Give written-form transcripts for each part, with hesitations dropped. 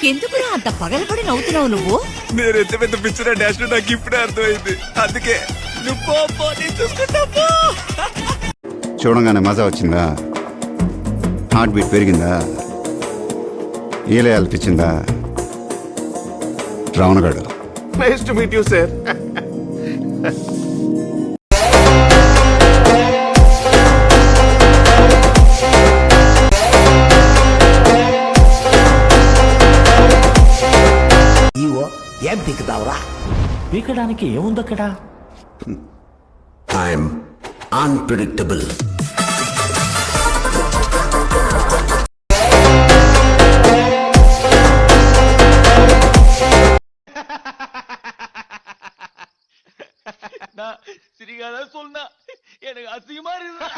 ఎందుకురా అంత పగలబడి నవ్వుతున్నావు నువ్వు? నేను ఎంత పెద్ద పిక్చర్ డాష్ నాకు ఇప్పుడే అర్థమైంది. అందుకే నువ్వు చూసుకుంటా. చూడంగానే మజా వచ్చిందా? హార్ట్ బీట్ పెరిగిందా? ఏలేయాలనిపించిందా? రావణగాడు. Nice to meet you sir. ఏం పీకుతావురా? పీకడానికి ఏముందక్కడ? I'm unpredictable. சிரிக்காத சொன்னா எனக்கு அசிங்கமா இருக்கு.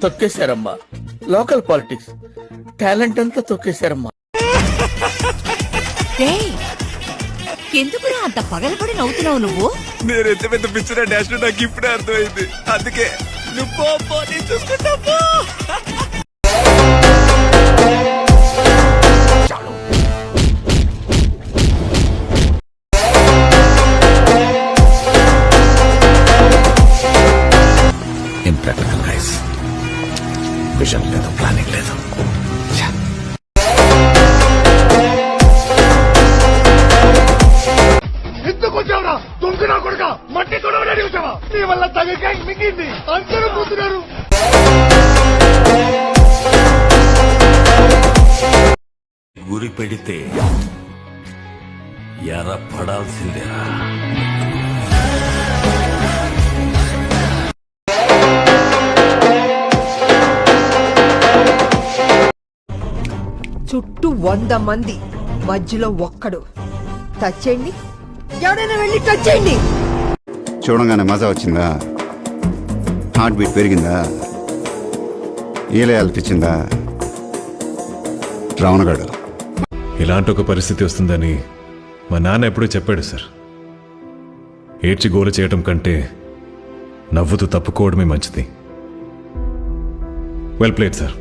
తొక్కేశారమ్మా. లోకల్ పాలిటిక్స్ టాలెంట్ అంతా తొక్కేశారమ్మా. ఎందుకురా అంత పగలబడి నవ్వుతున్నావు నువ్వు? నేను ఎంత పెద్ద పిక్చర్ డాష్ నాకు ఇప్పుడే అర్థమైంది. అందుకే నువ్వు చూసుకుంటా. Impractical guys. విజన్ లేదు, ప్లానింగ్ లేదు. ఎందుకు వచ్చావురా దుంకునా కొడుక? మట్టి కొడవడానికి వచ్చావా? నీ వల్ల తగ్గ మిగిలింది. అందరూ పోతున్నారు. గురి పెడితే ఎర పడాల్సిందేరా. చుట్టూ 100 మంది, మధ్యలో ఒక్కడు. టచ్ చేయండి, ఎవడైనా వెళ్ళి టచ్ చేయండి. చూడంగానే మజా వచ్చిందా? హార్ట్ బీట్ పెరిగిందా? ఏలేయాలనిపించిందా? రావణగాడు. ఇలాంటి ఒక పరిస్థితి వస్తుందని మా నాన్న ఎప్పుడూ చెప్పాడు సార్. ఏడ్చి గోల చేయటం కంటే నవ్వుతూ తప్పుకోవడమే మంచిది. Well played sir.